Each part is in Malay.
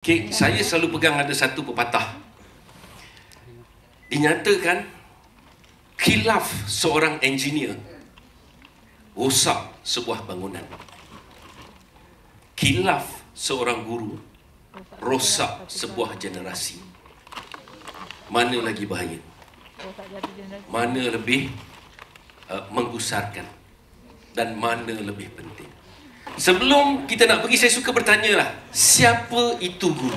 Okay, saya selalu pegang ada satu pepatah. Dinyatakan khilaf seorang engineer rosak sebuah bangunan. Khilaf seorang guru rosak sebuah generasi. Mana lagi bahaya? Mana lebih menggusarkan? Dan mana lebih penting? Sebelum kita nak pergi, saya suka bertanyalah, siapa itu guru?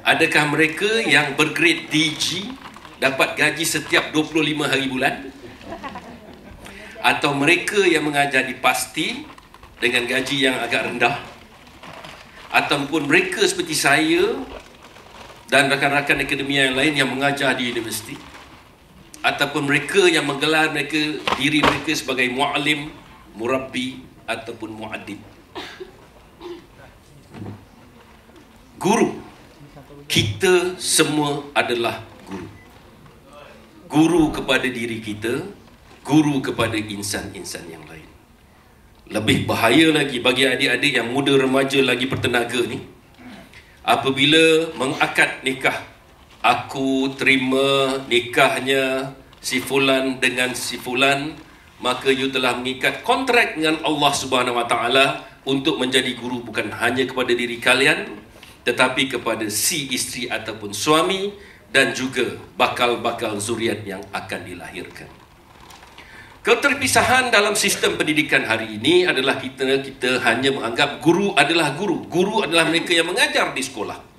Adakah mereka yang bergrade DG dapat gaji setiap 25 hari bulan? Atau mereka yang mengajar di pasti dengan gaji yang agak rendah? Ataupun mereka seperti saya dan rakan-rakan akademia yang lain yang mengajar di universiti? Ataupun mereka yang menggelar diri mereka sebagai mu'alim, murabbi ataupun mu'addib. Guru. Kita semua adalah guru. Guru kepada diri kita, guru kepada insan-insan yang lain. Lebih bahaya lagi bagi adik-adik yang muda remaja lagi bertenaga ni, apabila mengakad nikah, aku terima nikahnya si fulan dengan si fulan, maka you telah mengikat kontrak dengan Allah Subhanahu Wa Taala untuk menjadi guru bukan hanya kepada diri kalian, tetapi kepada si isteri ataupun suami dan juga bakal-bakal zuriat yang akan dilahirkan. Keterpisahan dalam sistem pendidikan hari ini adalah kita hanya menganggap guru adalah guru. Guru adalah mereka yang mengajar di sekolah.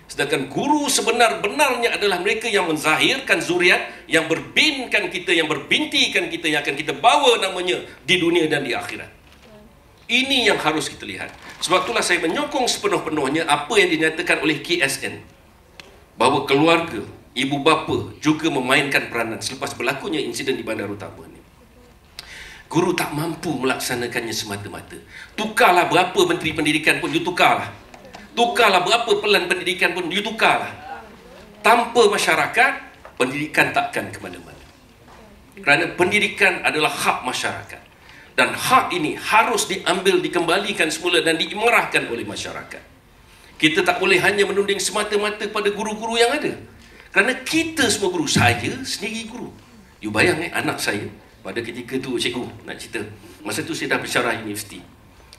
Sedangkan guru sebenar-benarnya adalah mereka yang menzahirkan zuriat, yang berbinkan kita, yang berbintikan kita, yang akan kita bawa namanya di dunia dan di akhirat. Ini yang harus kita lihat. Sebab itulah saya menyokong sepenuh-penuhnya apa yang dinyatakan oleh KSN, bahawa keluarga, ibu bapa juga memainkan peranan selepas berlakunya insiden di Bandar Utama ini. Guru tak mampu melaksanakannya semata-mata. Tukarlah berapa menteri pendidikan pun, you tukarlah. Tukarlah berapa pelan pendidikan pun, you tukarlah. Tanpa masyarakat, pendidikan takkan ke mana-mana. Kerana pendidikan adalah hak masyarakat. Dan hak ini harus diambil, dikembalikan semula dan diimarahkan oleh masyarakat. Kita tak boleh hanya menunding semata-mata pada guru-guru yang ada. Kerana kita semua guru, saya sendiri guru. You bayang anak saya, pada ketika tu cikgu nak cerita, masa tu saya dah bersyarah universiti.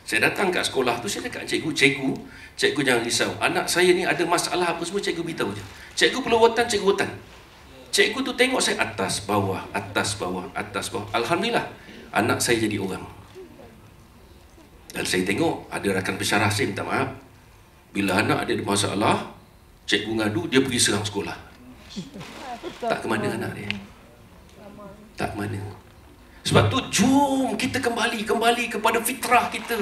Saya datang kat sekolah tu, saya cakap cikgu jangan risau. Anak saya ni ada masalah apa semua, cikgu beritahu je. Cikgu perlu watan, cikgu watan. Cikgu tu tengok saya atas, bawah, atas, bawah, atas, bawah. Alhamdulillah, anak saya jadi orang. Dan saya tengok, ada rakan pensyarah saya minta maaf. Bila anak ada masalah, cikgu ngadu, dia pergi serang sekolah. Tak ke mana anak dia? Tak ke mana? Sebab tu jom kita kembali kepada fitrah kita.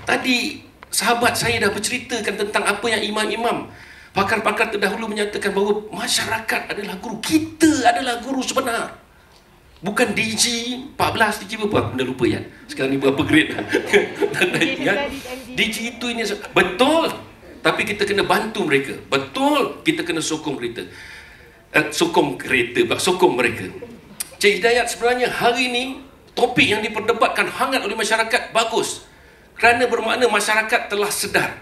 Tadi sahabat saya dah berceritakan tentang apa yang imam-imam, pakar-pakar terdahulu menyatakan bahawa masyarakat adalah guru. Kita adalah guru sebenar. Bukan DG 14, DG berapa? Aku dah lupa ya. Sekarang ni berapa grade? DG itu ini betul. Tapi kita kena bantu mereka. Betul, kita kena sokong mereka. Sokong mereka. Cik Hidayat, sebenarnya hari ini topik yang diperdebatkan hangat oleh masyarakat bagus. Kerana bermakna masyarakat telah sedar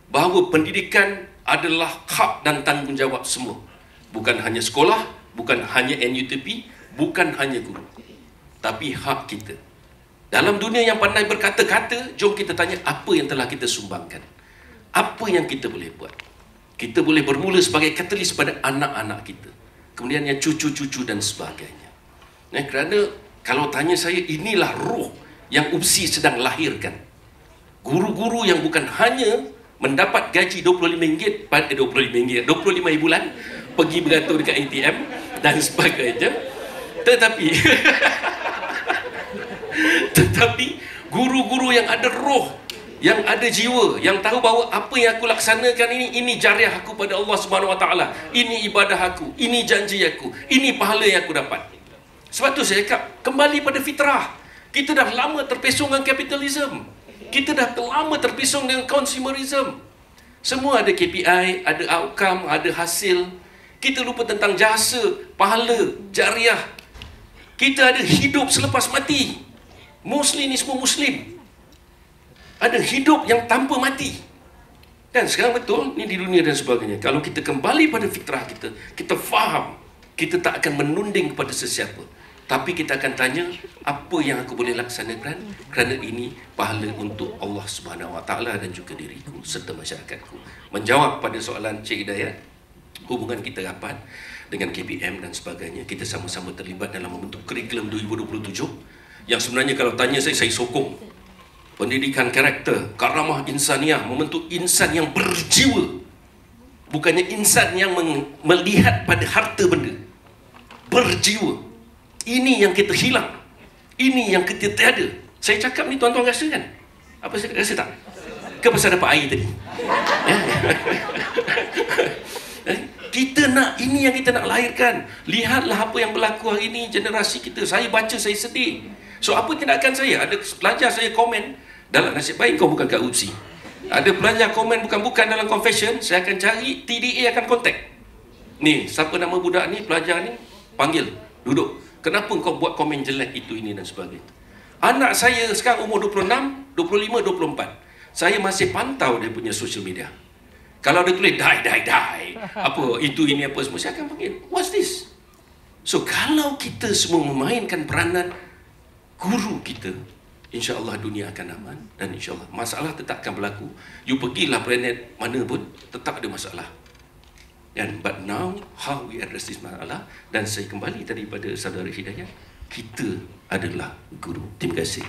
bahawa pendidikan adalah hak dan tanggungjawab semua. Bukan hanya sekolah, bukan hanya NUTP, bukan hanya guru. Tapi hak kita. Dalam dunia yang pandai berkata-kata, jom kita tanya apa yang telah kita sumbangkan. Apa yang kita boleh buat. Kita boleh bermula sebagai katalis pada anak-anak kita. Kemudian yang cucu-cucu dan sebagainya. Kerana kalau tanya saya, inilah roh yang UPSI sedang lahirkan. Guru-guru yang bukan hanya mendapat gaji RM25 pada RM25 bulan, pergi beratur dekat ATM dan sebagainya. Tetapi guru-guru yang ada roh, yang ada jiwa, yang tahu bahawa apa yang aku laksanakan ini jariah aku pada Allah Subhanahu Wa Taala. Ini ibadah aku, ini janji aku, ini pahala yang aku dapat. Sebab tu saya cakap, kembali pada fitrah. Kita dah lama terpesong dengan kapitalisme. Kita dah lama terpesong dengan consumerism. Semua ada KPI, ada outcome, ada hasil. Kita lupa tentang jasa, pahala, jariah. Kita ada hidup selepas mati. Muslim ni semua Muslim. ada hidup yang tanpa mati. Dan sekarang betul, ni di dunia dan sebagainya. Kalau kita kembali pada fitrah kita, kita faham, kita tak akan menunding kepada sesiapa. Tapi kita akan tanya, apa yang aku boleh laksanakan? Kerana ini pahala untuk Allah Subhanahu Wa Taala dan juga diriku serta masyarakatku. Menjawab pada soalan Cik Hidayat, hubungan kita rapat dengan KPM dan sebagainya. Kita sama-sama terlibat dalam membentuk kurikulum 2027 yang sebenarnya kalau tanya saya sokong. Pendidikan karakter, karamah insaniah, membentuk insan yang berjiwa. Bukannya insan yang melihat pada harta benda. Berjiwa. Ini yang kita hilang. Ini yang kita tiada. Saya cakap ni tuan-tuan rasa kan? Apa saya rasa tak? Ke pasal dapat air tadi? Ya? Kita nak, ini yang kita nak lahirkan. Lihatlah apa yang berlaku hari ini, generasi kita. Saya baca, saya sedih. So, apa tindakan saya? Ada pelajar saya komen, dalam nasib baik kau bukan kat UPSI. Ada pelajar komen bukan-bukan dalam confession, saya akan cari, TDA akan kontak. Ni, siapa nama budak ni, pelajar ni, panggil, duduk. Kenapa kau buat komen jelek itu, ini dan sebagainya. Anak saya sekarang umur 26, 25, 24. Saya masih pantau dia punya social media. Kalau dia tulis, die. Apa, itu, ini, apa semua. Saya akan panggil, what's this? So, kalau kita semua memainkan peranan guru kita, insya-Allah dunia akan aman. Dan insya-Allah masalah tetap akan berlaku. You pergilah planet mana pun, tetap ada masalah. And but now, how we address this masalah, dan saya kembali tadi pada saudara Hidayat, kita adalah guru. Terima kasih.